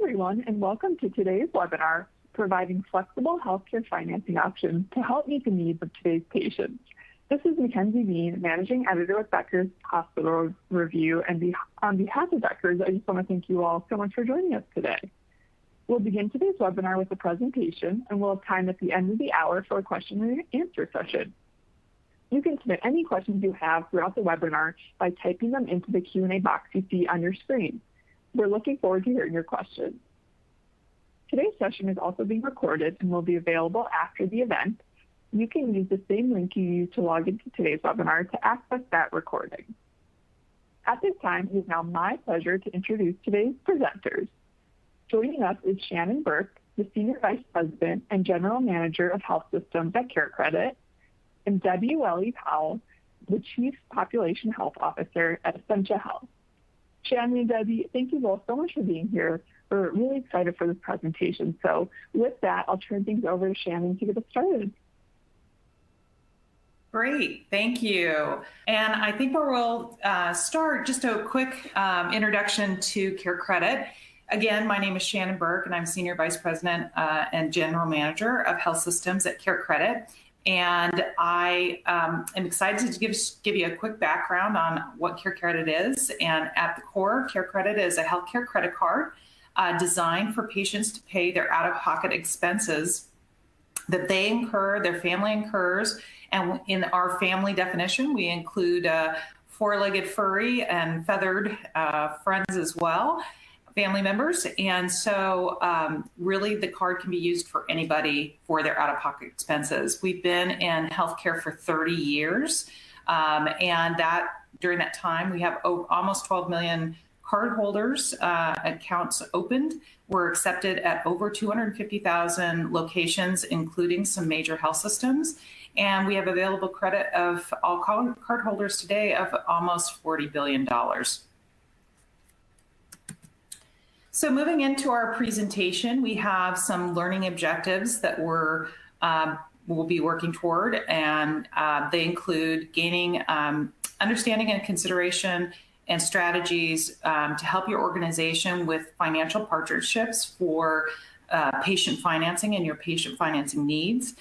everyone, and welcome to today's webinar, Providing Flexible Healthcare Financing Options to Help Meet the Needs of Today's Patients. This is Mackenzie Bean, Managing Editor with Becker's Hospital Review, and on behalf of Becker's, I just want to thank you all so much for joining us today. We'll begin today's webinar with a presentation, and we'll have time at the end of the hour for a question and answer session. You can submit any questions you have throughout the webinar by typing them into the Q&A box you see on your screen. We're looking forward to hearing your questions. Today's session is also being recorded and will be available after the event. You can use the same link you used to log into today's webinar to access that recording. At this time, it is now my pleasure to introduce today's presenters. Joining us is Shannon Burke, the Senior Vice President and General Manager of Health Systems at CareCredit, and Debbie Welly-Powell, the Chief Population Health Officer at Essentia Health. Shannon and Debbie, thank you both so much for being here. We're really excited for this presentation. So with that, I'll turn things over to Shannon to get us started. Great, thank you. And I think we'll start just a quick introduction to CareCredit. Again, my name is Shannon Burke, and I'm Senior Vice President and General Manager of Health Systems at CareCredit. And I am excited to give you a quick background on what CareCredit is. And at the core, CareCredit is a healthcare credit card designed for patients to pay their out-of-pocket expenses that they incur, their family incurs. And in our family definition, we include four-legged, furry, and feathered friends as well, family members. And so really the card can be used for anybody for their out-of-pocket expenses. We've been in healthcare for 30 years. And during that time, we have almost 12 million cardholders, accounts opened. We're accepted at over 250,000 locations, including some major health systems. And we have available credit of all cardholders today of almost $40 billion. So moving into our presentation, we have some learning objectives that we'll be working toward, and they include gaining understanding and consideration and strategies to help your organization with financial partnerships for patient financing and your patient financing needs,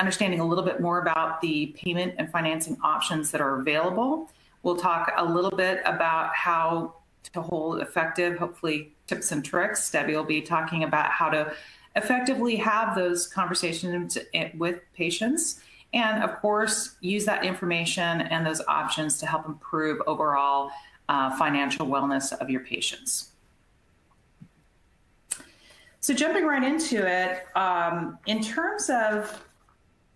understanding a little bit more about the payment and financing options that are available. We'll talk a little bit about how to hold effective, hopefully, tips and tricks. Debbie will be talking about how to effectively have those conversations with patients, and of course, use that information and those options to help improve overall financial wellness of your patients. So jumping right into it, in terms of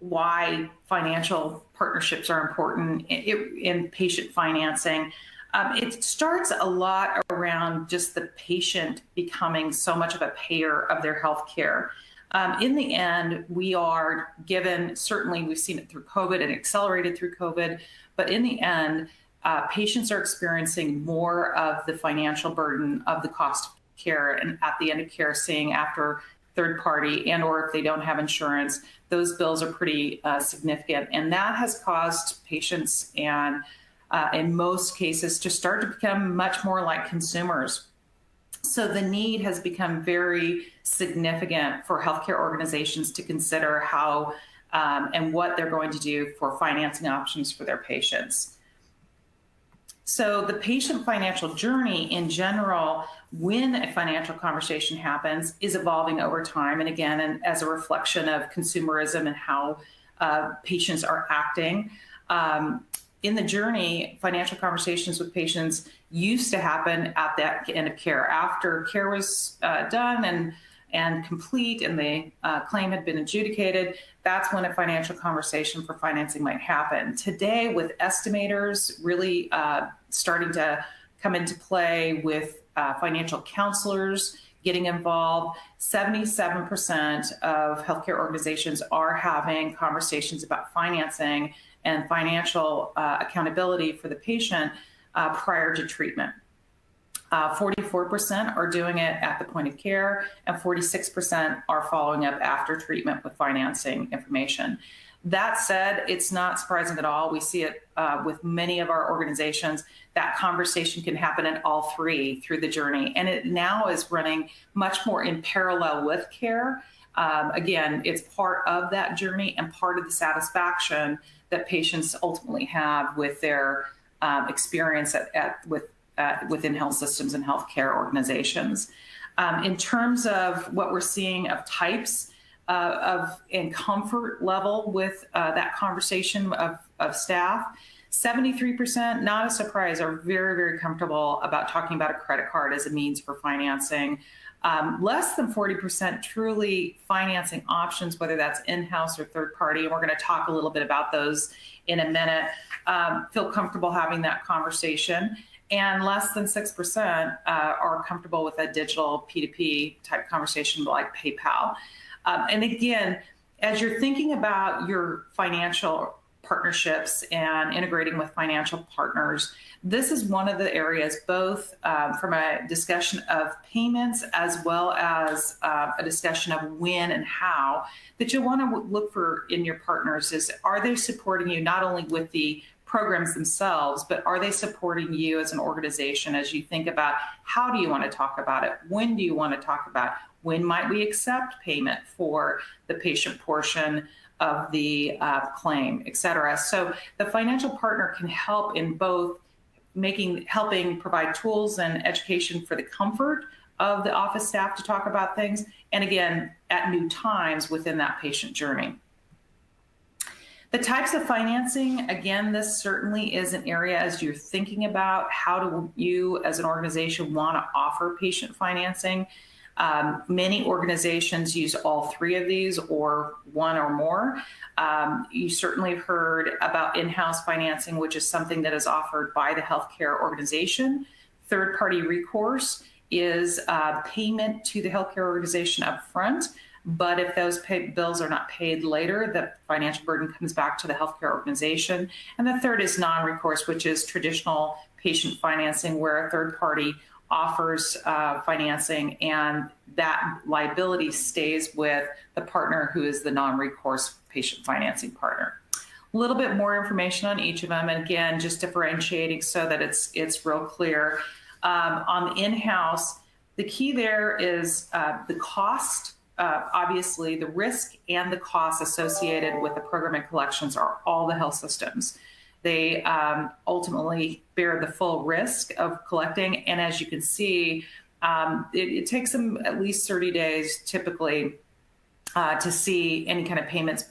why financial partnerships are important in patient financing, it starts a lot around just the patient becoming so much of a payer of their health care. In the end, we are given, certainly we've seen it through COVID and accelerated through COVID, but in the end, patients are experiencing more of the financial burden of the cost of care, and at the end of care, seeing after third party and or if they don't have insurance, those bills are pretty significant. And that has caused patients and in most cases to start to become much more like consumers. So the need has become very significant for healthcare organizations to consider how and what they're going to do for financing options for their patients. So the patient financial journey in general, when a financial conversation happens, is evolving over time. And again, and as a reflection of consumerism and how patients are acting. In the journey, financial conversations with patients used to happen at the end of care. After care was done and complete and the claim had been adjudicated, that's when a financial conversation for financing might happen. Today, with estimators really starting to come into play with financial counselors getting involved, 77% of healthcare organizations are having conversations about financing and financial accountability for the patient prior to treatment. 44% are doing it at the point of care, and 46% are following up after treatment with financing information. That said, it's not surprising at all. We see it with many of our organizations. That conversation can happen in all three through the journey. And it now is running much more in parallel with care. Again, it's part of that journey and part of the satisfaction that patients ultimately have with their experience within health systems and healthcare organizations. In terms of what we're seeing of types and comfort level with that conversation of staff, 73%, not a surprise, are very, very comfortable about talking about a credit card as a means for financing. Less than 40% truly financing options, whether that's in-house or third party, and we're going to talk a little bit about those in a minute, feel comfortable having that conversation. And less than 6% are comfortable with a digital P2P type conversation like PayPal. And again, as you're thinking about your financial partnerships and integrating with financial partners, this is one of the areas, both from a discussion of payments as well as a discussion of when and how, that you'll want to look for in your partners is, are they supporting you not only with the programs themselves, but are they supporting you as an organization as you think about how do you want to talk about it? When do you want to talk about it? When might we accept payment for the patient portion of the claim, et cetera? So the financial partner can help in both helping provide tools and education for the comfort of the office staff to talk about things, and again, at new times within that patient journey. The types of financing, again, this certainly is an area as you're thinking about how do you as an organization want to offer patient financing. Many organizations use all three of these or one or more. You certainly heard about in-house financing, which is something that is offered by the healthcare organization. Third-party recourse is payment to the healthcare organization up front. But if those bills are not paid later, the financial burden comes back to the healthcare organization. And the third is non-recourse, which is traditional patient financing, where a third party offers financing and that liability stays with the partner who is the non-recourse patient financing partner. A little bit more information on each of them, and again, just differentiating so that it's real clear. On the in-house, the key there is the cost. Obviously, the risk and the costs associated with the program and collections are all the health systems. They ultimately bear the full risk of collecting. And as you can see, it takes them at least 30 days typically to see any kind of payments.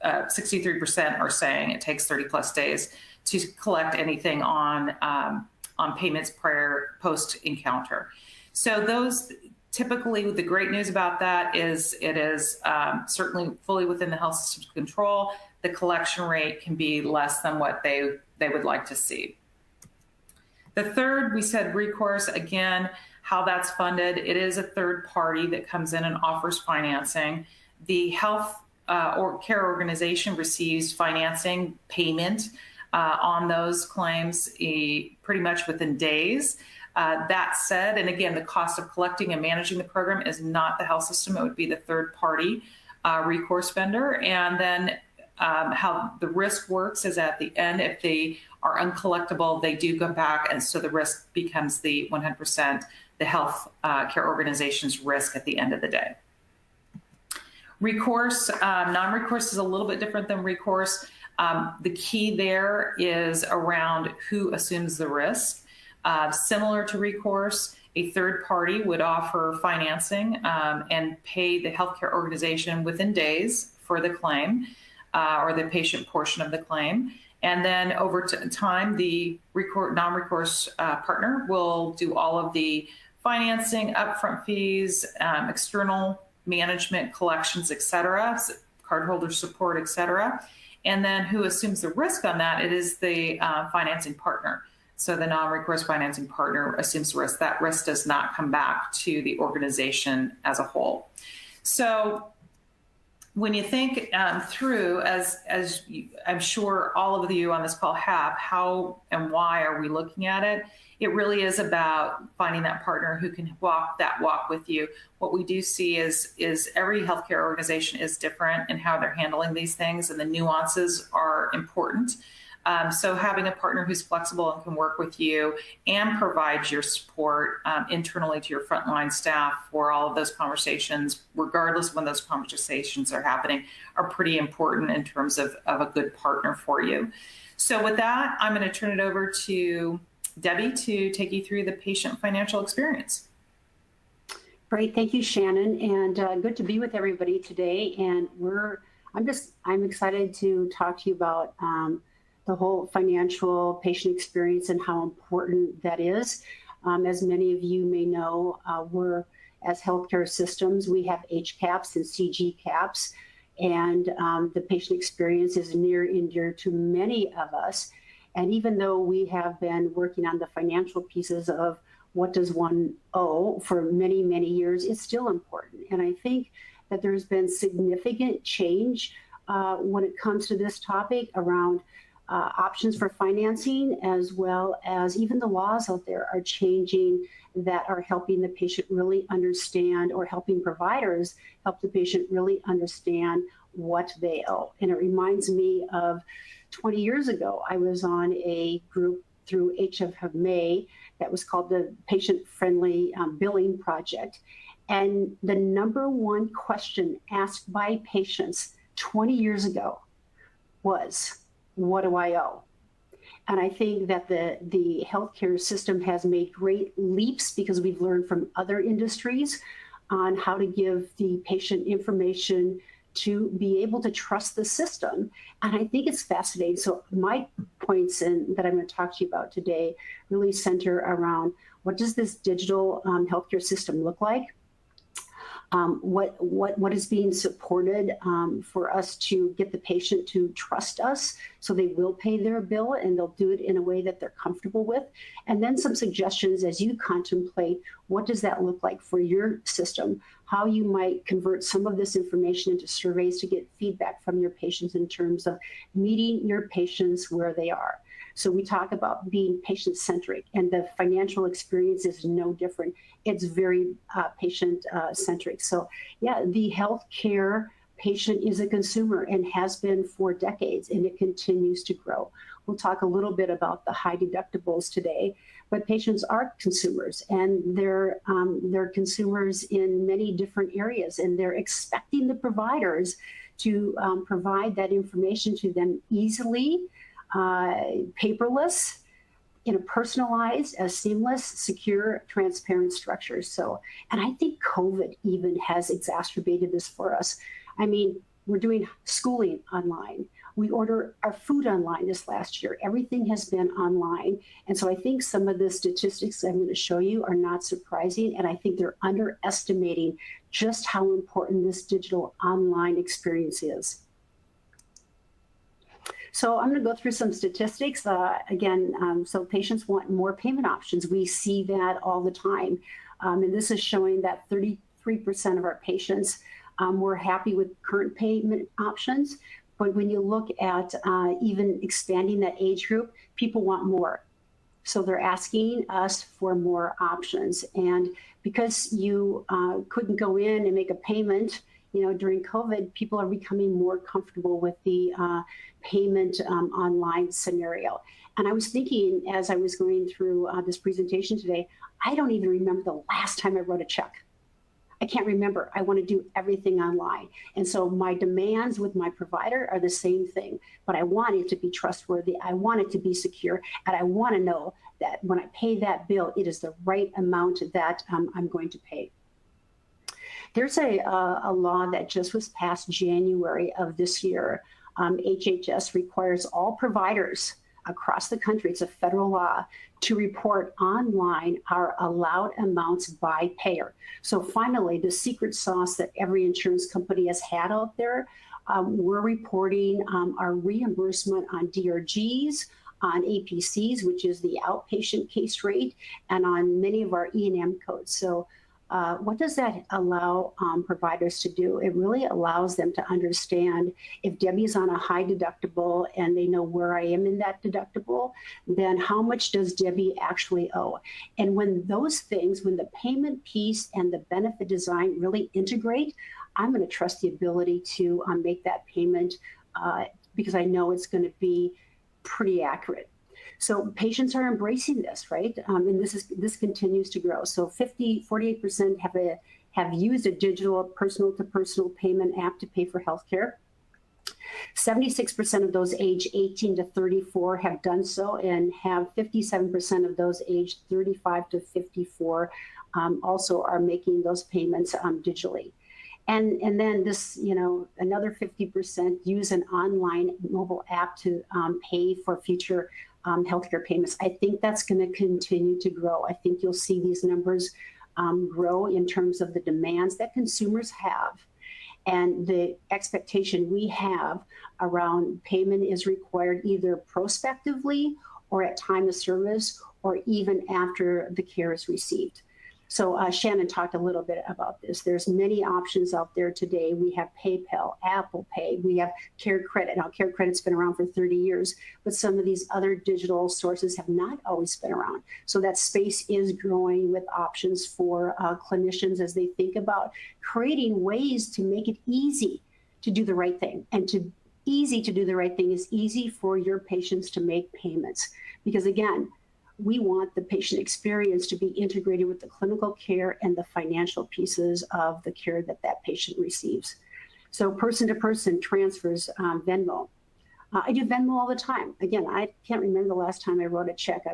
63% are saying it takes 30 plus days to collect anything on payments post encounter. So those typically, the great news about that is it is certainly fully within the health system's control. The collection rate can be less than what they would like to see. The third, we said recourse, again, how that's funded. It is a third party that comes in and offers financing. The health or care organization receives financing payment on those claims pretty much within days. That said, and again, the cost of collecting and managing the program is not the health system. It would be the third party recourse vendor. And then how the risk works is at the end, if they are uncollectible, they do go back. And so the risk becomes the 100% the health care organization's risk at the end of the day. Recourse, non-recourse is a little bit different than recourse. The key there is around who assumes the risk. Similar to recourse, a third party would offer financing and pay the healthcare organization within days for the claim or the patient portion of the claim. And then over time, the non-recourse partner will do all of the financing, upfront fees, external management, collections, et cetera, cardholder support, et cetera. And then who assumes the risk on that? It is the financing partner. So the non-recourse financing partner assumes the risk. That risk does not come back to the organization as a whole. So when you think through, as I'm sure all of you on this call have, how and why are we looking at it? It really is about finding that partner who can walk that walk with you. What we do see is every healthcare organization is different in how they're handling these things, and the nuances are important. So having a partner who's flexible and can work with you and provides your support internally to your frontline staff for all of those conversations, regardless of when those conversations are happening, are pretty important in terms of a good partner for you. So with that, I'm going to turn it over to Debbie to take you through the patient financial experience. Great, thank you, Shannon, and good to be with everybody today. And I'm excited to talk to you about the whole financial patient experience and how important that is. As many of you may know, as healthcare systems, we have HCAHPS and CGCAHPS, and the patient experience is near and dear to many of us. And even though we have been working on the financial pieces of what does one owe for many, many years, it's still important. And I think that there's been significant change when it comes to this topic around options for financing, as well as even the laws out there are changing that are helping the patient really understand, or helping providers help the patient really understand what they owe. And it reminds me of 20 years ago, I was on a group through HFMA that was called the Patient Friendly Billing Project. And the number one question asked by patients 20 years ago was, what do I owe? And I think that the healthcare system has made great leaps because we've learned from other industries on how to give the patient information to be able to trust the system. And I think it's fascinating. So my points that I'm going to talk to you about today really center around, what does this digital healthcare system look like? What is being supported for us to get the patient to trust us so they will pay their bill and they'll do it in a way that they're comfortable with. And then some suggestions as you contemplate, what does that look like for your system? How you might convert some of this information into surveys to get feedback from your patients in terms of meeting your patients where they are. So we talk about being patient-centric, and the financial experience is no different. It's very patient-centric. So yeah, the healthcare patient is a consumer and has been for decades, and it continues to grow. We'll talk a little bit about the high deductibles today, but patients are consumers, and they're consumers in many different areas, and they're expecting the providers to provide that information to them easily, paperless, in a personalized, seamless, secure, transparent structure. So, and I think COVID even has exacerbated this for us. I mean, we're doing schooling online. We order our food online this last year. Everything has been online. And so I think some of the statistics I'm going to show you are not surprising. And I think they're underestimating just how important this digital online experience is. So I'm going to go through some statistics. So patients want more payment options. We see that all the time. And this is showing that 33% of our patients were happy with current payment options. But when you look at even expanding that age group, people want more. So they're asking us for more options. And because you couldn't go in and make a payment, during COVID, people are becoming more comfortable with the payment online scenario. And I was thinking, as I was going through this presentation today, I don't even remember the last time I wrote a check. I can't remember. I want to do everything online. And so my demands with my provider are the same thing, but I want it to be trustworthy. I want it to be secure. And I want to know that when I pay that bill, it is the right amount that I'm going to pay. There's a law that just was passed January of this year. HHS requires all providers across the country, it's a federal law, to report online our allowed amounts by payer. So finally, the secret sauce that every insurance company has had out there, we're reporting our reimbursement on DRGs, on APCs, which is the outpatient case rate, and on many of our E&M codes. So what does that allow providers to do? It really allows them to understand if Debbie's on a high deductible and they know where I am in that deductible, then how much does Debbie actually owe? And when those things, when the payment piece and the benefit design really integrate, I'm going to trust the ability to make that payment because I know it's going to be pretty accurate. So patients are embracing this, right? And this continues to grow. So 48% have used a digital personal-to-personal payment app to pay for healthcare. 76% of those aged 18 to 34 have done so, and have 57% of those aged 35 to 54 also are making those payments digitally. And then this, another 50% use an online mobile app to pay for future healthcare payments. I think that's going to continue to grow. I think you'll see these numbers grow in terms of the demands that consumers have and the expectation we have around payment is required either prospectively or at time of service or even after the care is received. So Shannon talked a little bit about this. There's many options out there today. We have PayPal, Apple Pay, we have Care Credit. Now, Care Credit's been around for 30 years, but some of these other digital sources have not always been around. So that space is growing with options for clinicians as they think about creating ways to make it easy to do the right thing. And easy to do the right thing is easy for your patients to make payments. Because again, we want the patient experience to be integrated with the clinical care and the financial pieces of the care that that patient receives. So person-to-person transfers, Venmo. I do Venmo all the time. Again, I can't remember the last time I wrote a check.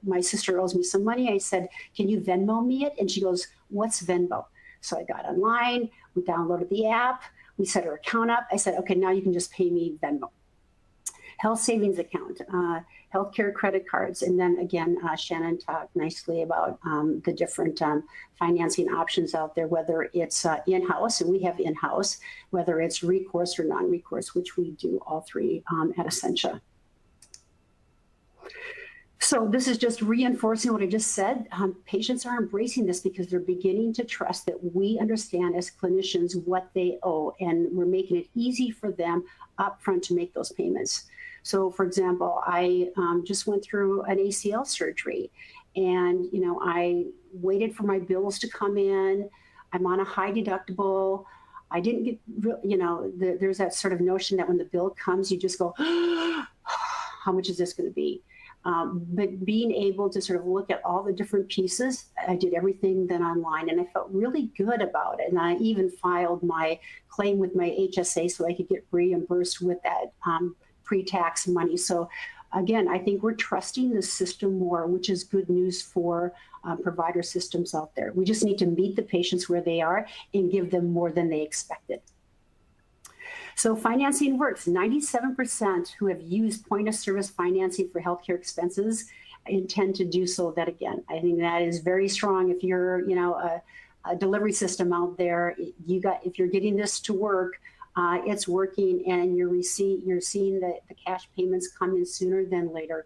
My sister owes me some money. I said, can you Venmo me it? And she goes, what's Venmo? So I got online, we downloaded the app, we set her account up. I said, okay, now you can just pay me Venmo. Health savings account, healthcare credit cards. And then again, Shannon talked nicely about the different financing options out there, whether it's in-house, and we have in-house, whether it's recourse or non-recourse, which we do all three at Essentia. So this is just reinforcing what I just said. Patients are embracing this because they're beginning to trust that we understand as clinicians what they owe, and we're making it easy for them upfront to make those payments. So for example, I just went through an ACL surgery and, I waited for my bills to come in. I'm on a high deductible. I didn't get, there's that sort of notion that when the bill comes, you just go, how much is this going to be? But being able to sort of look at all the different pieces, I did everything then online and I felt really good about it. And I even filed my claim with my HSA so I could get reimbursed with that pre-tax money. So again, I think we're trusting the system more, which is good news for provider systems out there. We just need to meet the patients where they are and give them more than they expected. So financing works. 97% who have used point of service financing for healthcare expenses intend to do so that again. I think that is very strong. If you're, a delivery system out there, if you're getting this to work, it's working and you're seeing the cash payments come in sooner than later.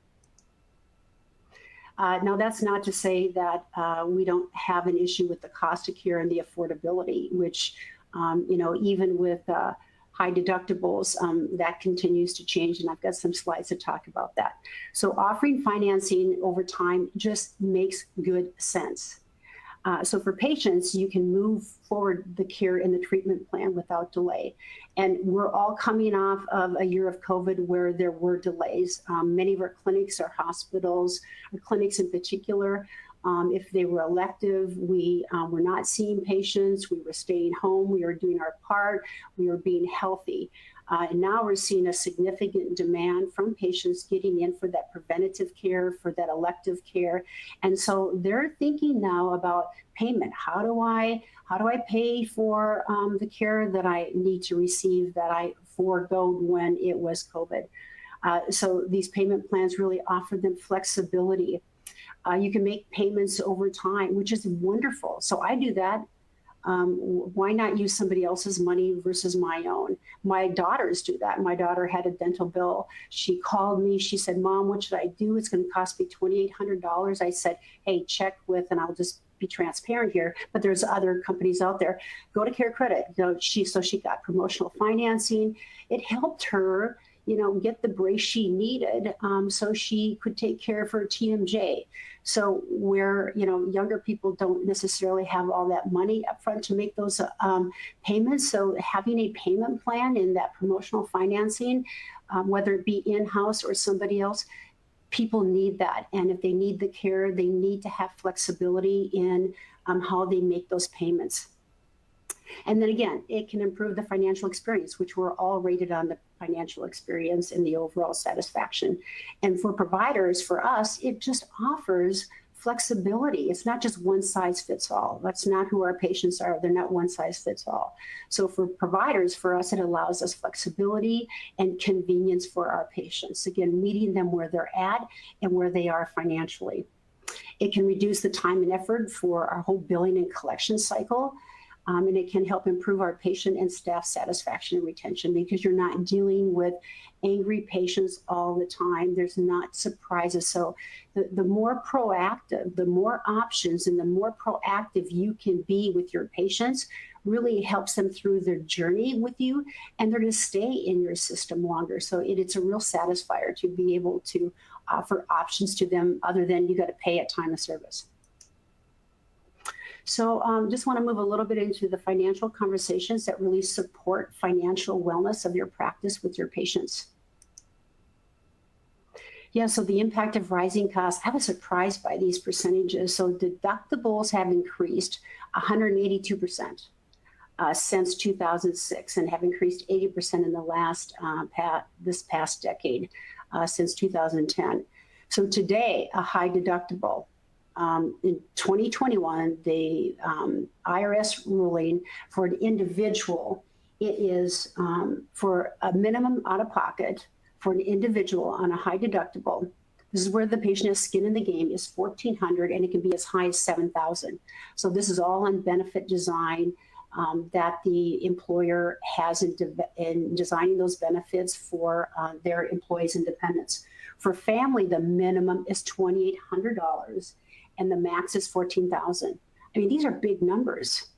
Now, that's not to say that we don't have an issue with the cost of care and the affordability, which, even with high deductibles, that continues to change. And I've got some slides to talk about that. So offering financing over time just makes good sense. So for patients, you can move forward the care and the treatment plan without delay. And we're all coming off of a year of COVID where there were delays. Many of our clinics, our hospitals, our clinics in particular, if they were elective, we were not seeing patients, we were staying home, we were doing our part, we were being healthy. And now we're seeing a significant demand from patients getting in for that preventative care, for that elective care. And so they're thinking now about payment. How do I pay for the care that I need to receive that I foregoed when it was COVID? So these payment plans really offer them flexibility. You can make payments over time, which is wonderful. So I do that. Why not use somebody else's money versus my own? My daughters do that. My daughter had a dental bill. She called me. She said, Mom, what should I do? It's going to cost me $2,800. I said, hey, check with, and I'll just be transparent here, but there's other companies out there. Go to Care Credit. So she got promotional financing. It helped her, get the brace she needed so she could take care of her TMJ. So where, younger people don't necessarily have all that money up front to make those payments. So having a payment plan in that promotional financing, whether it be in-house or somebody else, people need that. And if they need the care, they need to have flexibility in how they make those payments. And then again, it can improve the financial experience, which we're all rated on the financial experience and the overall satisfaction. And for providers, for us, it just offers flexibility. It's not just one size fits all. That's not who our patients are. They're not one size fits all. So for providers, for us, it allows us flexibility and convenience for our patients. Again, meeting them where they're at and where they are financially. It can reduce the time and effort for our whole billing and collection cycle. And it can help improve our patient and staff satisfaction and retention because you're not dealing with angry patients all the time. There's not surprises. So the more proactive, the more options and the more proactive you can be with your patients really helps them through their journey with you, and they're going to stay in your system longer. So it's a real satisfier to be able to offer options to them other than you got to pay at time of service. So just want to move a little bit into the financial conversations that really support financial wellness of your practice with your patients. Yeah, so the impact of rising costs, I was surprised by these percentages. So deductibles have increased 182% since 2006 and have increased 80% in the last, this past decade, since 2010. So today, a high deductible, in 2021, the IRS ruling for an individual, it is for a minimum out-of-pocket for an individual on a high deductible. This is where the patient has skin in the game, is $1,400, and it can be as high as $7,000. So this is all on benefit design that the employer has in designing those benefits for their employees and dependents. For family, the minimum is $2,800. And the max is $14,000. I mean, these are big numbers.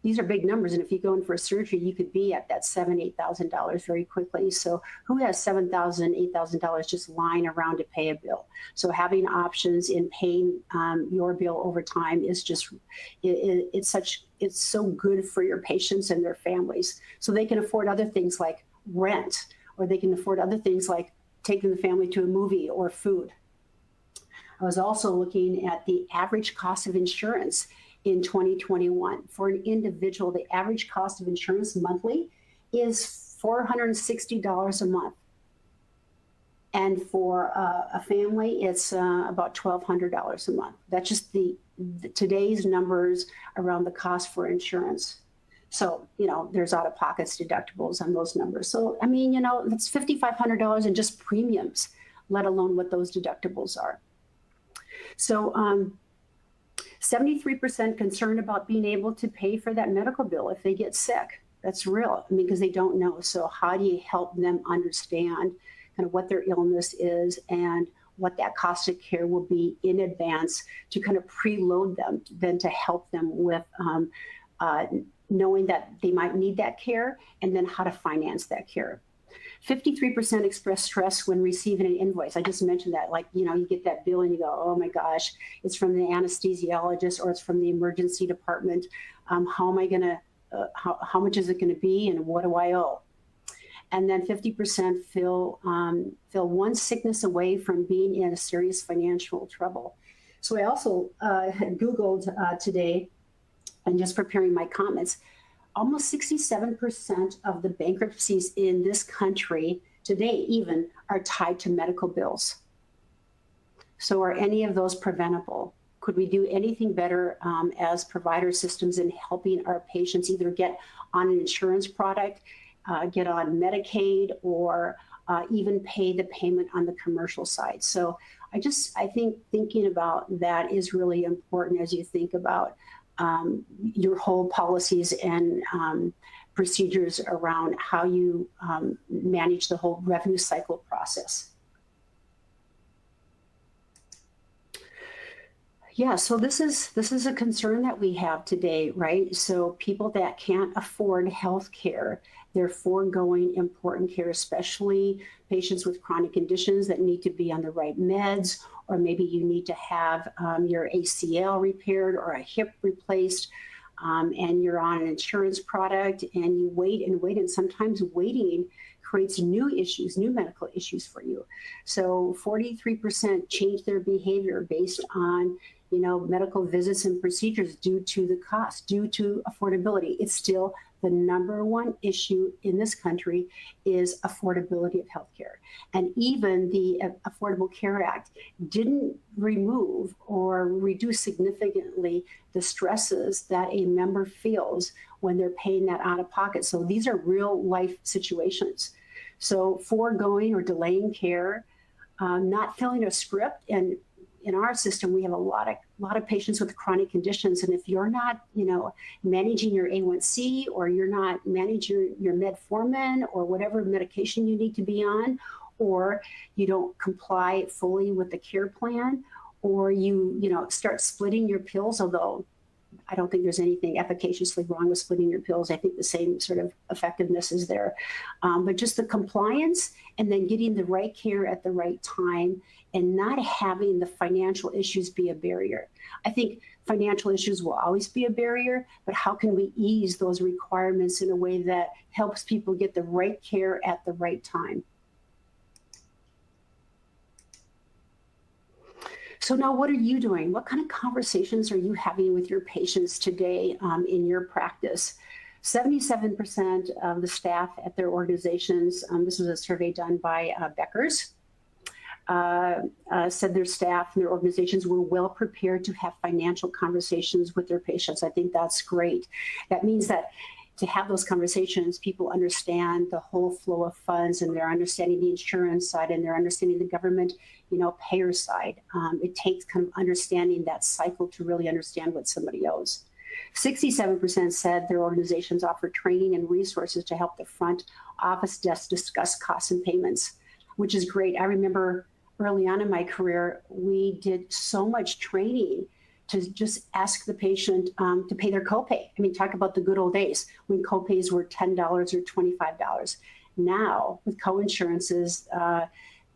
These are big numbers. And if you go in for a surgery, you could be at that $7,000, $8,000 very quickly. So who has $7,000, $8,000 just lying around to pay a bill? So having options in paying your bill over time is just, it's so good for your patients and their families. So they can afford other things like rent, or they can afford other things like taking the family to a movie or food. I was also looking at the average cost of insurance in 2021. For an individual, the average cost of insurance monthly is $460 a month. And for a family, it's about $1,200 a month. That's just today's numbers around the cost for insurance. So, there's out-of-pockets deductibles on those numbers. So, I mean, that's $5,500 in just premiums, let alone what those deductibles are. So 73% concerned about being able to pay for that medical bill if they get sick. That's real, because they don't know. So how do you help them understand kind of what their illness is and what that cost of care will be in advance to kind of preload them, then to help them with knowing that they might need that care and then how to finance that care. 53% express stress when receiving an invoice. I just mentioned that, you get that bill and you go, oh my gosh, it's from the anesthesiologist or it's from the emergency department. How am I going to, how much is it going to be and what do I owe? And then 50% feel one sickness away from being in a serious financial trouble. So I also had Googled today and just preparing my comments, almost 67% of the bankruptcies in this country today even are tied to medical bills. So are any of those preventable? Could we do anything better as provider systems in helping our patients either get on an insurance product, get on Medicaid, or even pay the payment on the commercial side? So I think thinking about that is really important as you think about your whole policies and procedures around how you manage the whole revenue cycle process. Yeah, so this is a concern that we have today, right? So people that can't afford health care, they're foregoing important care, especially patients with chronic conditions that need to be on the right meds, or maybe you need to have your ACL repaired or a hip replaced, and you're on an insurance product, and you wait and wait, and sometimes waiting creates new issues, new medical issues for you. So 43% change their behavior based on medical visits and procedures due to the cost, due to affordability. It's still the number one issue in this country is affordability of healthcare. And even the Affordable Care Act didn't remove or reduce significantly the stresses that a member feels when they're paying that out of pocket. So these are real life situations. So foregoing or delaying care, not filling a script, and in our system, we have a lot of patients with chronic conditions, and if you're not, managing your A1C, or you're not managing your metformin or whatever medication you need to be on, or you don't comply fully with the care plan, or you start splitting your pills, although I don't think there's anything efficaciously wrong with splitting your pills. I think the same sort of effectiveness is there. But just the compliance and then getting the right care at the right time and not having the financial issues be a barrier. I think financial issues will always be a barrier, but how can we ease those requirements in a way that helps people get the right care at the right time? So now what are you doing? What kind of conversations are you having with your patients today in your practice? 77% of the staff at their organizations, this was a survey done by Becker's, said their staff and their organizations were well prepared to have financial conversations with their patients. I think that's great. That means that to have those conversations, people understand the whole flow of funds, and they're understanding the insurance side, and they're understanding the government, payer side. It takes kind of understanding that cycle to really understand what somebody owes. 67% said their organizations offer training and resources to help the front office desk discuss costs and payments, which is great. I remember early on in my career, we did so much training to just ask the patient to pay their copay. I mean, talk about the good old days when copays were $10 or $25. Now, with coinsurances,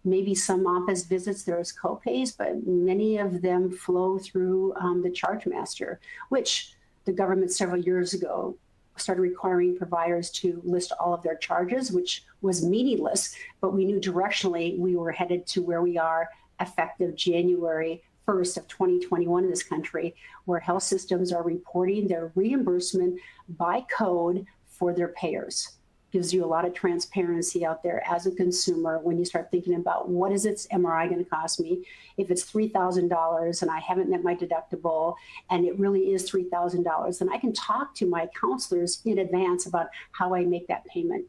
maybe some office visits, there's copays, but many of them flow through the charge master, which the government several years ago started requiring providers to list all of their charges, which was meaningless, but we knew directionally we were headed to where we are effective January 1st of 2021 in this country, where health systems are reporting their reimbursement by code for their payers. Gives you a lot of transparency out there as a consumer when you start thinking about what is its MRI going to cost me. If it's $3,000 and I haven't met my deductible and it really is $3,000, then I can talk to my counselors in advance about how I make that payment.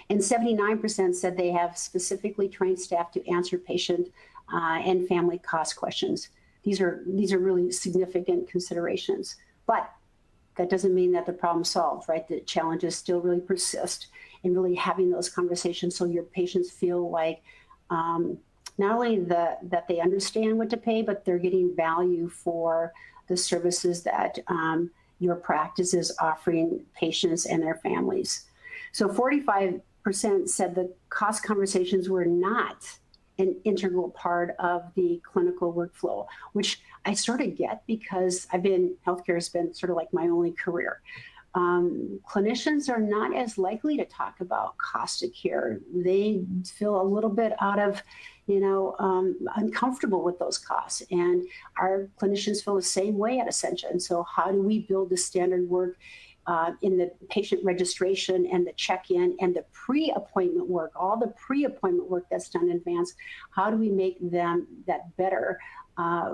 And 79% said they have specifically trained staff to answer patient and family cost questions. These are really significant considerations, but that doesn't mean that the problem's solved, right? The challenges still really persist in really having those conversations so your patients feel like not only that they understand what to pay, but they're getting value for the services that your practice is offering patients and their families. So 45% said the cost conversations were not an integral part of the clinical workflow, which I sort of get because healthcare has been sort of like my only career. Clinicians are not as likely to talk about cost of care. They feel a little bit out of, uncomfortable with those costs. And our clinicians feel the same way at Essentia. And so how do we build the standard work in the patient registration and the check-in and the pre-appointment work, all the pre-appointment work that's done in advance? How do we make that better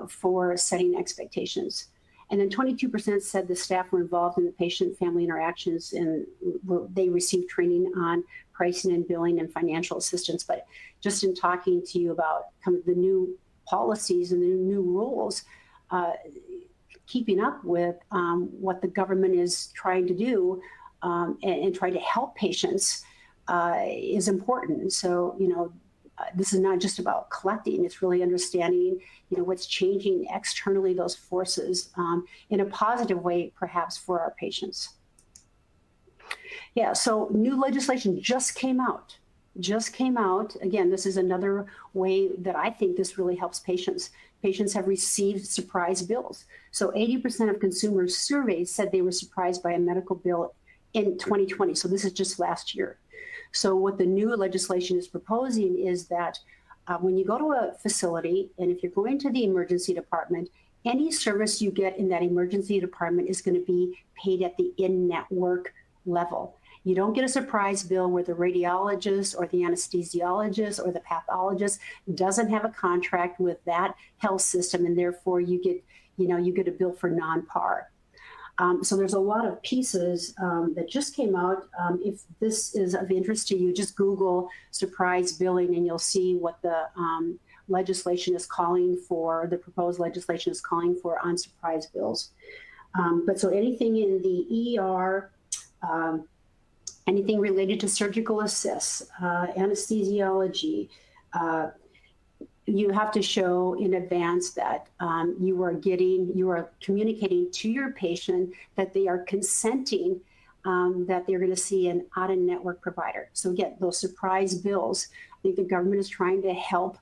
for setting expectations? And then 22% said the staff were involved in the patient-family interactions and they received training on pricing and billing and financial assistance. But just in talking to you about kind of the new policies and the new rules, keeping up with what the government is trying to do and try to help patients is important. So, this is not just about collecting, it's really understanding, what's changing externally, those forces in a positive way, perhaps for our patients. Yeah, so new legislation just came out. Again, this is another way that I think this really helps patients. Patients have received surprise bills. So 80% of consumers surveyed said they were surprised by a medical bill in 2020. So this is just last year. So what the new legislation is proposing is that when you go to a facility, and if you're going to the emergency department, any service you get in that emergency department is going to be paid at the in-network level. You don't get a surprise bill where the radiologist or the anesthesiologist or the pathologist doesn't have a contract with that health system, and therefore you get a bill for non-par. So there's a lot of pieces that just came out. If this is of interest to you, just Google surprise billing and you'll see what the legislation is calling for, the proposed legislation is calling for on surprise bills. But so anything in the ER, anything related to surgical assists, anesthesiology, you have to show in advance that you are communicating to your patient that they are consenting that they're going to see an out-of-network provider. So again, those surprise bills, I think the government is trying to help,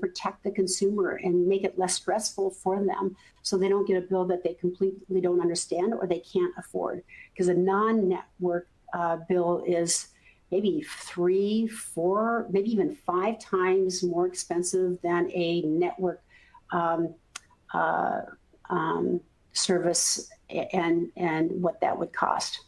protect the consumer and make it less stressful for them so they don't get a bill that they completely don't understand or they can't afford. Because a non-network bill is maybe 3, 4, maybe even 5 times more expensive than a network service and what that would cost.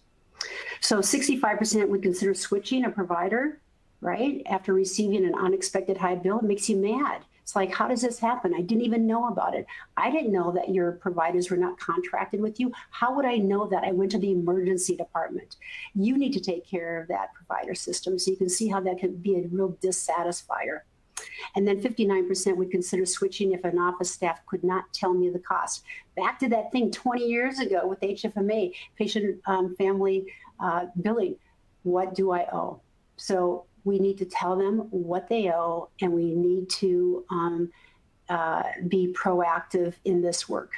So 65% would consider switching a provider, right? After receiving an unexpected high bill. It makes you mad. It's like, how does this happen? I didn't even know about it. I didn't know that your providers were not contracted with you. How would I know that? I went to the emergency department. You need to take care of that provider system. So you can see how that can be a real dissatisfier. And then 59% would consider switching if an office staff could not tell me the cost. Back to that thing 20 years ago with HFMA, patient family billing. What do I owe? So we need to tell them what they owe, and we need to be proactive in this work.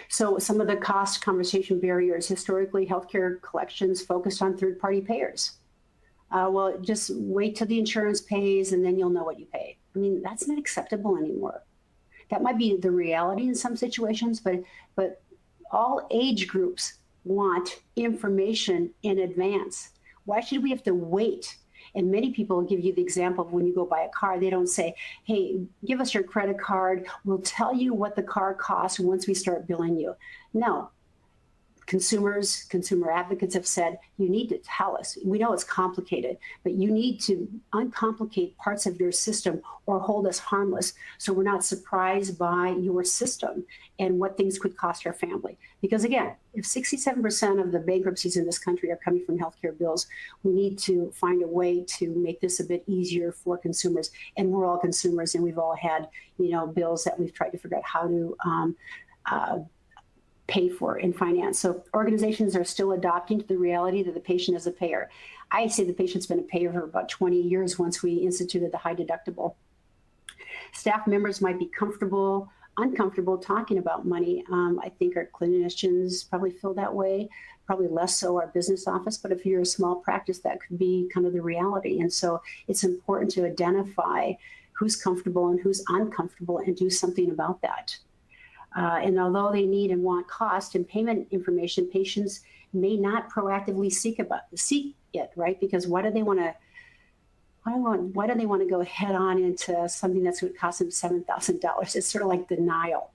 So some of the cost conversation barriers, historically, healthcare collections focused on third-party payers. Well, just wait till the insurance pays and then you'll know what you pay. I mean, that's not acceptable anymore. That might be the reality in some situations, but all age groups want information in advance. Why should we have to wait? And many people give you the example of when you go buy a car, they don't say, hey, give us your credit card. We'll tell you what the car costs once we start billing you. No. Consumer advocates have said, you need to tell us. We know it's complicated, but you need to uncomplicate parts of your system or hold us harmless so we're not surprised by your system and what things could cost our family. Because again, if 67% of the bankruptcies in this country are coming from healthcare bills, we need to find a way to make this a bit easier for consumers. And we're all consumers, and we've all had, bills that we've tried to figure out how to pay for in finance. So organizations are still adopting to the reality that the patient is a payer. I say the patient's been a payer for about 20 years once we instituted the high deductible. Staff members might be uncomfortable talking about money. I think our clinicians probably feel that way, probably less so our business office, but if you're a small practice, that could be kind of the reality. And so it's important to identify who's comfortable and who's uncomfortable and do something about that. And although they need and want cost and payment information, patients may not proactively seek it, right? Because why do they want to go head on into something that's going to cost them $7,000? It's sort of like denial.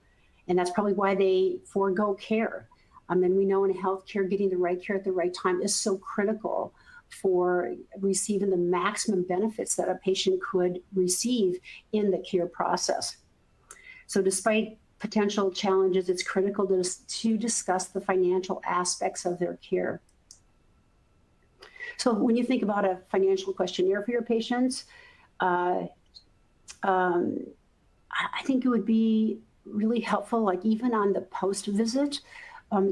And that's probably why they forego care. And we know in healthcare, getting the right care at the right time is so critical for receiving the maximum benefits that a patient could receive in the care process. So despite potential challenges, it's critical to discuss the financial aspects of their care. So when you think about a financial questionnaire for your patients, I think it would be really helpful, like even on the post visit,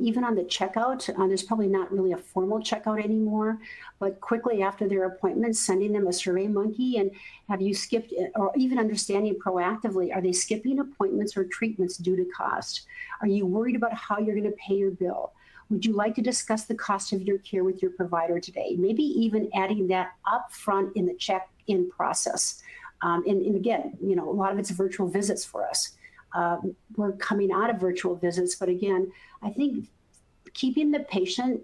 even on the checkout. There's probably not really a formal checkout anymore, but quickly after their appointment, sending them a survey monkey and have you skipped, or even understanding proactively, are they skipping appointments or treatments due to cost? Are you worried about how you're going to pay your bill? Would you like to discuss the cost of your care with your provider today? Maybe even adding that up front in the check-in process. And again, you know, a lot of it's virtual visits for us. We're coming out of virtual visits, but again, I think keeping the patient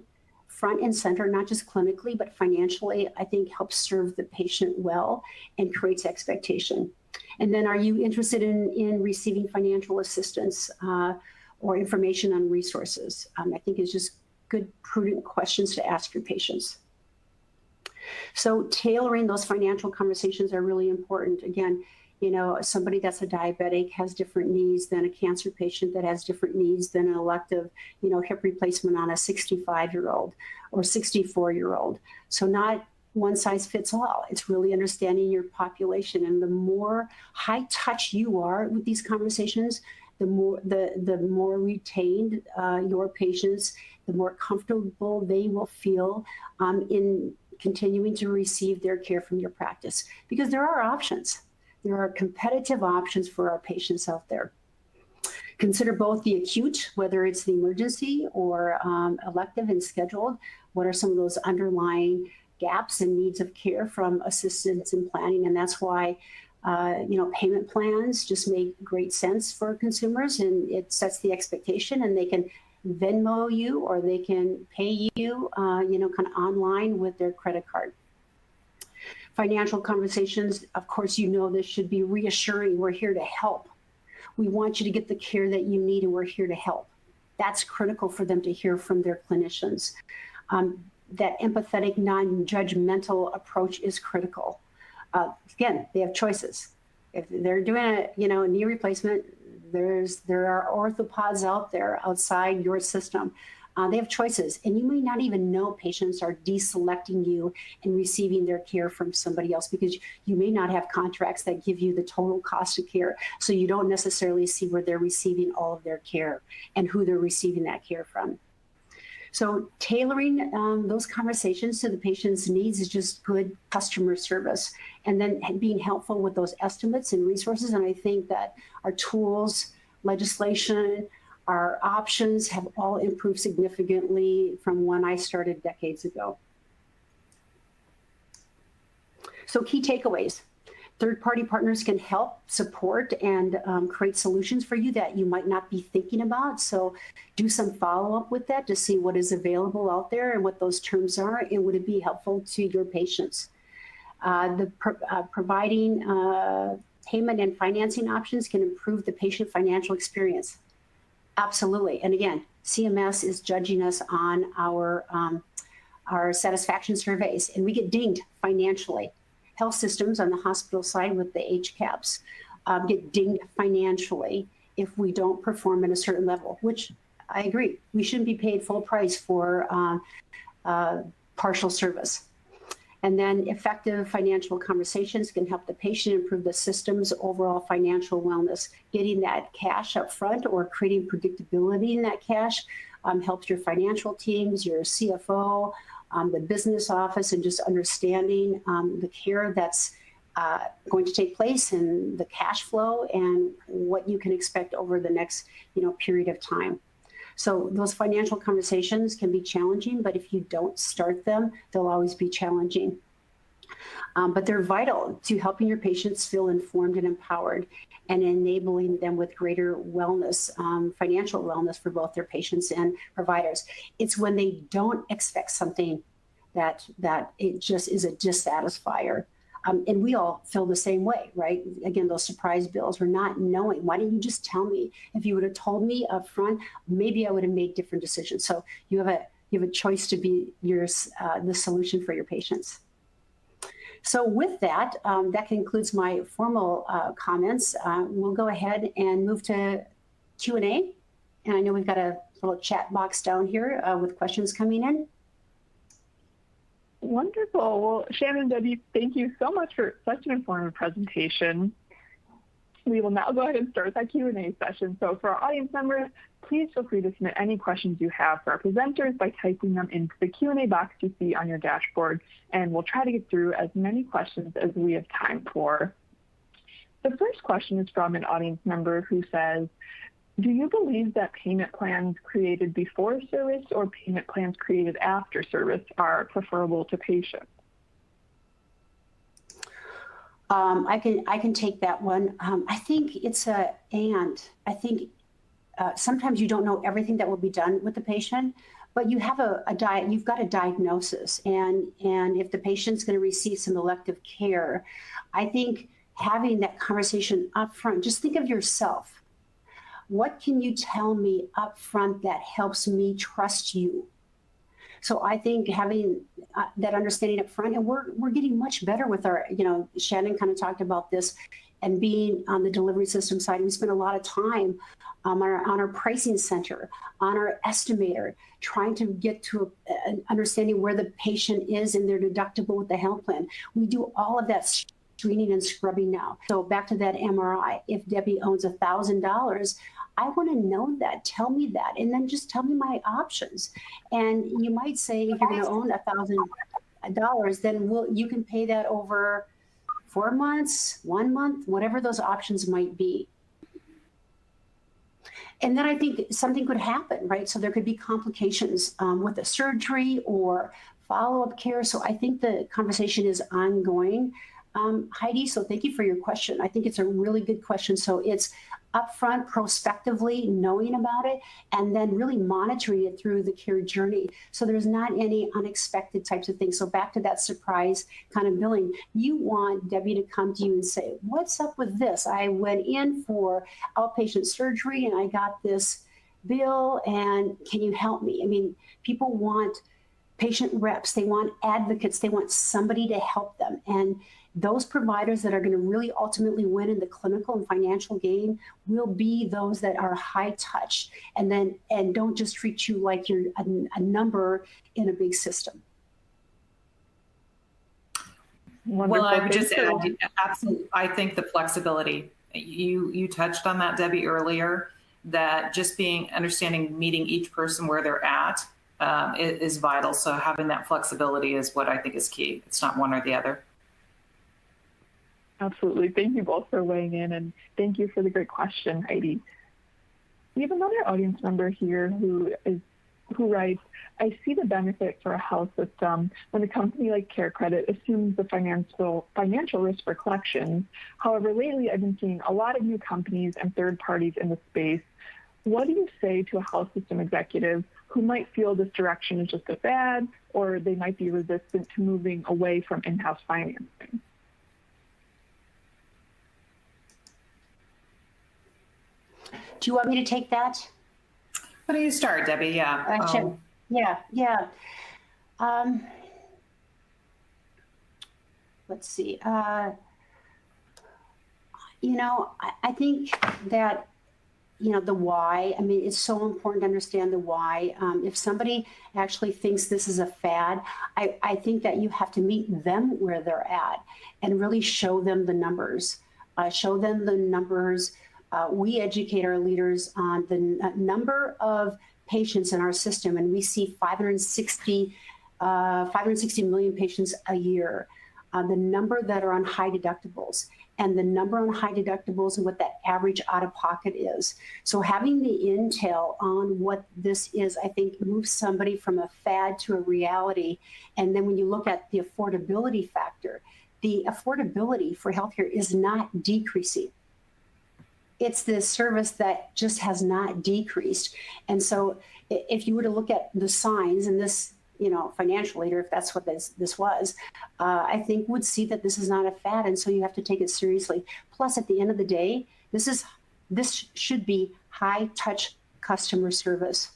front and center, not just clinically, but financially, I think helps serve the patient well and creates expectation. And then are you interested in receiving financial assistance or information on resources? I think it's just good, prudent questions to ask your patients. So tailoring those financial conversations are really important. Again, you know, somebody that's a diabetic has different needs than a cancer patient that has different needs than an elective, you know, hip replacement on a 65-year-old or 64-year-old. So not one size fits all. It's really understanding your population. And the more high touch you are with these conversations, the more retained your patients, the more comfortable they will feel in continuing to receive their care from your practice. Because there are options. There are competitive options for our patients out there. Consider both the acute, whether it's the emergency or elective and scheduled. What are some of those underlying gaps and needs of care from assistance in planning? And that's why you know, payment plans just make great sense for consumers, and it sets the expectation, and they can Venmo you or they can pay you, you know, kind of online with their credit card. Financial conversations, of course, you know, this should be reassuring. We're here to help. We want you to get the care that you need, and we're here to help. That's critical for them to hear from their clinicians. That empathetic, non-judgmental approach is critical. Again, they have choices. If they're doing a, you know, a knee replacement, there are orthopods out there outside your system. They have choices, and you may not even know patients are deselecting you and receiving their care from somebody else because you may not have contracts that give you the total cost of care. So you don't necessarily see where they're receiving all of their care and who they're receiving that care from. So tailoring those conversations to the patient's needs is just good customer service, and then being helpful with those estimates and resources. And I think that our tools, legislation, our options have all improved significantly from when I started decades ago. So key takeaways. Third-party partners can help support and create solutions for you that you might not be thinking about. So do some follow-up with that to see what is available out there and what those terms are, and would it be helpful to your patients. Providing payment and financing options can improve the patient financial experience. Absolutely. And again, CMS is judging us on our satisfaction surveys, and we get dinged financially. Health systems on the hospital side with the HCAHPS get dinged financially if we don't perform at a certain level, which I agree. We shouldn't be paid full price for partial service. And then effective financial conversations can help the patient improve the system's overall financial wellness. Getting that cash up front or creating predictability in that cash helps your financial teams, your CFO, the business office, and just understanding the care that's going to take place and the cash flow and what you can expect over the next period of time. So those financial conversations can be challenging, but if you don't start them, they'll always be challenging. But they're vital to helping your patients feel informed and empowered and enabling them with greater wellness, financial wellness for both their patients and providers. It's when they don't expect something that it just is a dissatisfier. And we all feel the same way, right? Again, those surprise bills or not knowing. Why didn't you just tell me? If you would have told me up front, maybe I would have made different decisions. So you have a choice to be the solution for your patients. So with that, that concludes my formal comments. We'll go ahead and move to Q&A. And I know we've got a little chat box down here with questions coming in. Wonderful. Well, Shannon, Debbie, thank you so much for such an informative presentation. We will now go ahead and start that Q&A session. So for our audience members, please feel free to submit any questions you have for our presenters by typing them into the Q&A box you see on your dashboard, and we'll try to get through as many questions as we have time for. The first question is from an audience member who says, do you believe that payment plans created before service or payment plans created after service are preferable to patients? I can take that one. I think it's I think sometimes you don't know everything that will be done with the patient, but you have you've got a diagnosis, and if the patient's going to receive some elective care, I think having that conversation up front, just think of yourself. What can you tell me up front that helps me trust you? So I think having that understanding up front, and we're getting much better with our, Shannon kind of talked about this, and being on the delivery system side, we spend a lot of time on our pricing center, on our estimator, trying to get to an understanding where the patient is in their deductible with the health plan. We do all of that screening and scrubbing now. So back to that MRI, if Debbie owns $1,000, I want to know that. Tell me that, and then just tell me my options. And you might say, if you're going to own $1,000, then you can pay that over 4 months, 1 month, whatever those options might be. And then I think something could happen, right? So there could be complications with the surgery or follow-up care. So I think the conversation is ongoing. Heidi, so thank you for your question. I think it's a really good question. So it's upfront, prospectively knowing about it, and then really monitoring it through the care journey. So there's not any unexpected types of things. So back to that surprise kind of billing, you want Debbie to come to you and say, what's up with this? I went in for outpatient surgery and I got this bill, and can you help me? I mean, people want patient reps, they want advocates, they want somebody to help them. And those providers that are going to really ultimately win in the clinical and financial game will be those that are high touch and don't just treat you like you're a number in a big system. Wonderful. Well, I would just add, absolutely, I think the flexibility, you touched on that, Debbie, earlier, that just understanding, meeting each person where they're at is vital. So having that flexibility is what I think is key. It's not one or the other. Absolutely. Thank you both for weighing in, and thank you for the great question, Heidi. We have another audience member here who writes, I see the benefit for a health system when a company like Care Credit assumes the financial risk for collections. However, lately I've been seeing a lot of new companies and third parties in the space. What do you say to a health system executive who might feel this direction is just a fad, or they might be resistant to moving away from in-house financing? Do you want me to take that? Why don't you start, Debbie? Yeah. Yeah. Let's see. I think that, the why, I mean, it's so important to understand the why. If somebody actually thinks this is a fad, I think that you have to meet them where they're at and really show them the numbers. We educate our leaders on the number of patients in our system, and we see 560 million patients a year. The number that are on high deductibles, and the number on high deductibles and what that average out-of-pocket is. So having the intel on what this is, I think, moves somebody from a fad to a reality. And then when you look at the affordability factor, the affordability for healthcare is not decreasing. It's the service that just has not decreased. And so if you were to look at the signs, and this, financial leader, if that's what this was, I think would see that this is not a fad. And so you have to take it seriously. Plus, at the end of the day, this should be high touch customer service.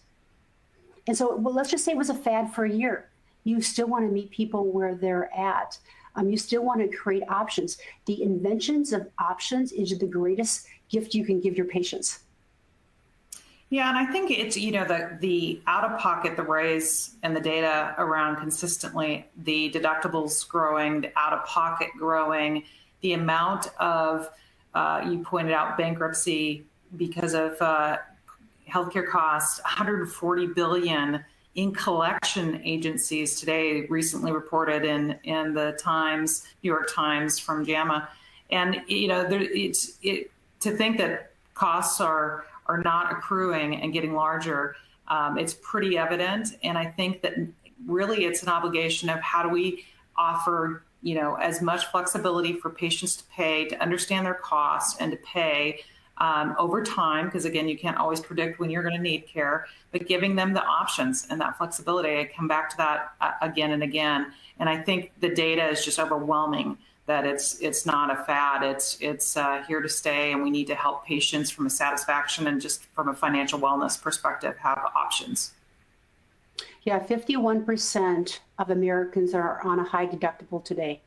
And so, let's just say it was a fad for a year. You still want to meet people where they're at. You still want to create options. The inventions of options is the greatest gift you can give your patients. Yeah, and I think it's, the out-of-pocket, the raise and the data around consistently, the deductibles growing, the out-of-pocket growing, the amount of you pointed out bankruptcy because of healthcare costs, 140 billion in collection agencies today, recently reported in the Times, New York Times from JAMA. And, you know, to think that costs are not accruing and getting larger, it's pretty evident. And I think that really it's an obligation of how do we offer, you know, as much flexibility for patients to pay, to understand their costs and to pay over time, because again, you can't always predict when you're going to need care, but giving them the options and that flexibility. I come back to that again and again. And I think the data is just overwhelming that it's not a fad. It's here to stay, and we need to help patients from a satisfaction and just from a financial wellness perspective have options. Yeah, 51% of Americans are on a high deductible today.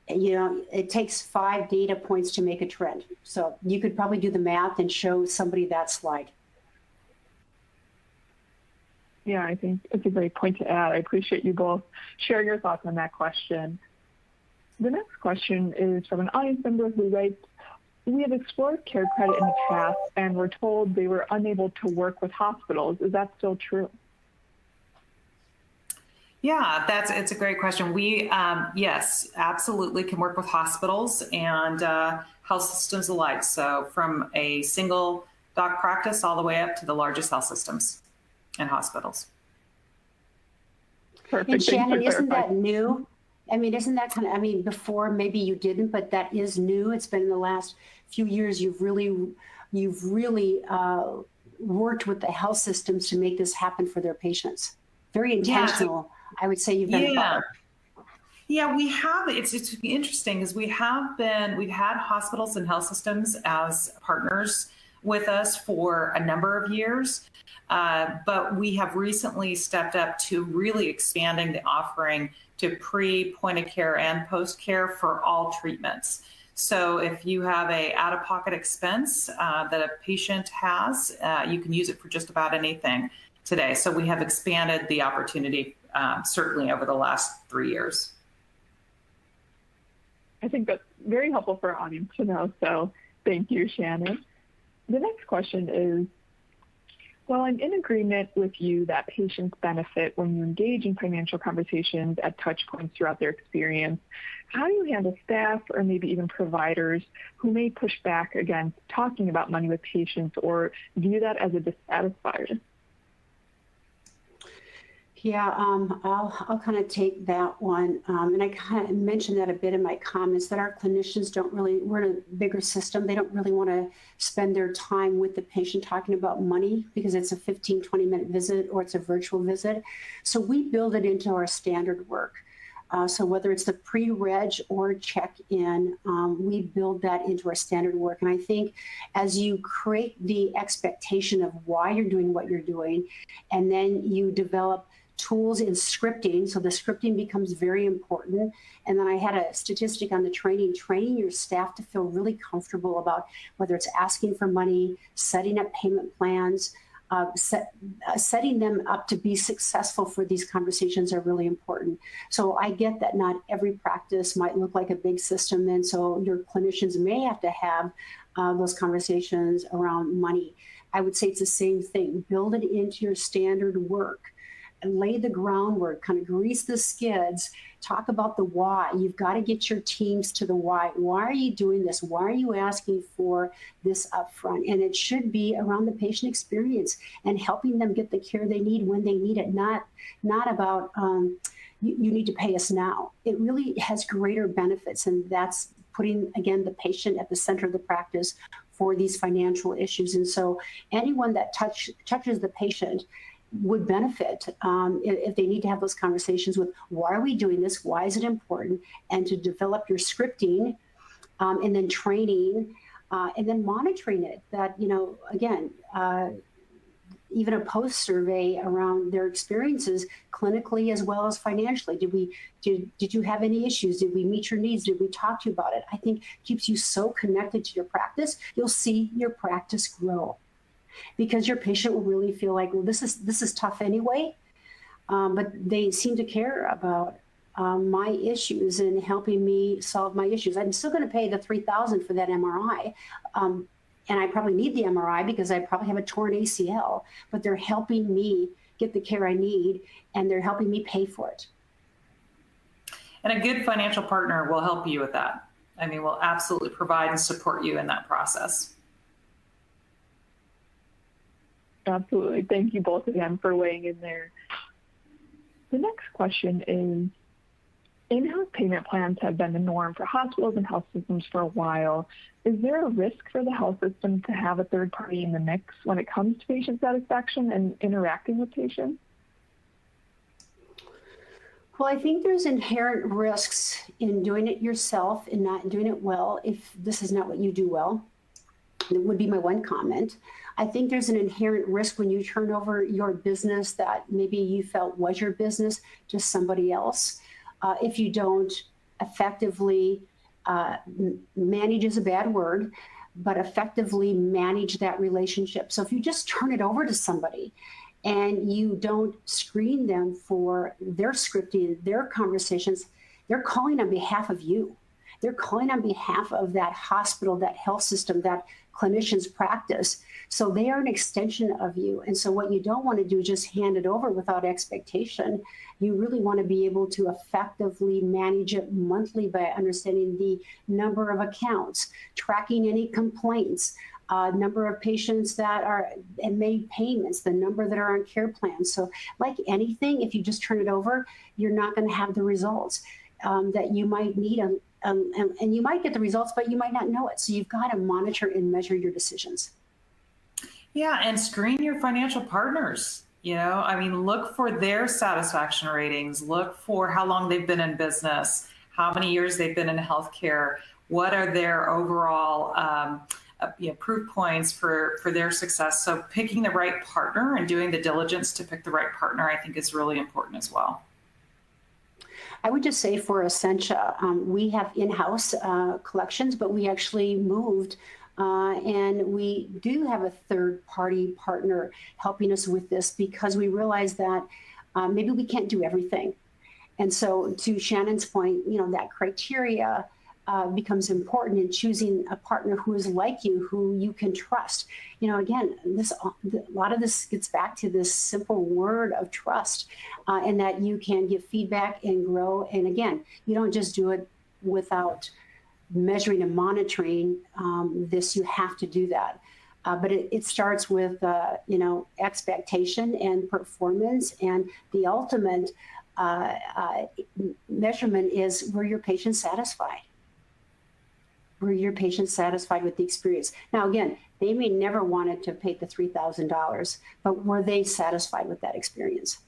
You know, it takes 5 data points to make a trend. So you could probably do the math and show somebody that slide. Yeah, I think it's a great point to add. I appreciate you both sharing your thoughts on that question. The next question is from an audience member who writes, we have explored care credit in the past and were told they were unable to work with hospitals. Is that still true? Yeah, it's a great question. We, yes, absolutely can work with hospitals and health systems alike. So from a single doc practice all the way up to the largest health systems and hospitals. Perfect. And Shannon, isn't that new? I mean, isn't that kind of, I mean, before maybe you didn't, but that is new. It's been in the last few years, you've really worked with the health systems to make this happen for their patients. Very intentional. I would say you've done better. Yeah, we have. It's interesting because we've had hospitals and health systems as partners with us for a number of years, but we have recently stepped up to really expanding the offering to point of care and post care for all treatments. So if you have a out-of-pocket expense that a patient has, you can use it for just about anything today. So we have expanded the opportunity certainly over the last 3 years. I think that's very helpful for our audience to know. So thank you, Shannon. The next question is, while I'm in agreement with you that patients benefit when you engage in financial conversations at touch points throughout their experience, how do you handle staff or maybe even providers who may push back against talking about money with patients or view that as a dissatisfier? Yeah, I'll kind of take that one. And I kind of mentioned that a bit in my comments, that our clinicians we're in a bigger system. They don't really want to spend their time with the patient talking about money because it's a 15, 20-minute visit or it's a virtual visit. So we build it into our standard work. So whether it's the pre-reg or check-in, we build that into our standard work. And I think as you create the expectation of why you're doing what you're doing, and then you develop tools in scripting, so the scripting becomes very important. And then I had a statistic on the training your staff to feel really comfortable about whether it's asking for money, setting up payment plans, setting them up to be successful for these conversations are really important. So I get that not every practice might look like a big system, and so your clinicians may have to have those conversations around money. I would say it's the same thing. Build it into your standard work and lay the groundwork, kind of grease the skids, talk about the why. You've got to get your teams to the why. Why are you doing this? Why are you asking for this upfront? And it should be around the patient experience and helping them get the care they need when they need it, not about you need to pay us now. It really has greater benefits, and that's putting, again, the patient at the center of the practice for these financial issues. And so anyone that touches the patient would benefit if they need to have those conversations with, why are we doing this? Why is it important? And to develop your scripting and then training and then monitoring it. That, you know, again, even a post survey around their experiences clinically as well as financially. Did you have any issues? Did we meet your needs? Did we talk to you about it? I think keeps you so connected to your practice. You'll see your practice grow, because your patient will really feel like, well, this is tough anyway, but they seem to care about my issues and helping me solve my issues. I'm still going to pay the $3,000 for that MRI. And I probably need the MRI because I probably have a torn ACL, but they're helping me get the care I need, and they're helping me pay for it. And a good financial partner will help you with that. I mean, will absolutely provide and support you in that process. Absolutely. Thank you both again for weighing in there. The next question is, in-house payment plans have been the norm for hospitals and health systems for a while. Is there a risk for the health system to have a third party in the mix when it comes to patient satisfaction and interacting with patients? Well, I think there's inherent risks in doing it yourself and not doing it well if this is not what you do well. That would be my one comment. I think there's an inherent risk when you turn over your business that maybe you felt was your business to somebody else. If you don't effectively manage is a bad word, but effectively manage that relationship. So if you just turn it over to somebody and you don't screen them for their scripting, their conversations, they're calling on behalf of you. They're calling on behalf of that hospital, that health system, that clinician's practice. So they are an extension of you. And so what you don't want to do is just hand it over without expectation. You really want to be able to effectively manage it monthly by understanding the number of accounts, tracking any complaints, number of patients that are and made payments, the number that are on care plans. So like anything, if you just turn it over, you're not going to have the results that you might need. And you might get the results, but you might not know it. So you've got to monitor and measure your decisions. Yeah, and screen your financial partners. You know, I mean, look for their satisfaction ratings, look for how long they've been in business, how many years they've been in healthcare, what are their overall proof points for their success. So picking the right partner and doing the diligence to pick the right partner, I think is really important as well. I would just say for Essentia, we have in-house collections, but we actually moved and we do have a third-party partner helping us with this because we realize that maybe we can't do everything. And so to Shannon's point, you know, that criteria becomes important in choosing a partner who is like you, who you can trust. You know, again, a lot of this gets back to this simple word of trust, and that you can give feedback and grow. And again, you don't just do it without measuring and monitoring this. You have to do that. But it starts with, expectation and performance. And the ultimate measurement is, were your patients satisfied? Were your patients satisfied with the experience? Now, again, they may never wanted to pay the $3,000, but were they satisfied with that experience?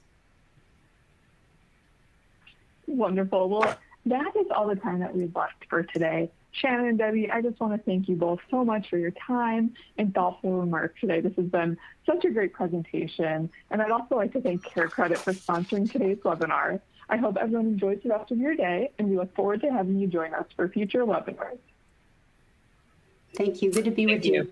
Wonderful. Well, that is all the time that we've left for today. Shannon and Debbie, I just want to thank you both so much for your time and thoughtful remarks today. This has been such a great presentation. And I'd also like to thank CareCredit for sponsoring today's webinar. I hope everyone enjoys the rest of your day, and we look forward to having you join us for future webinars. Thank you. Good to be with you.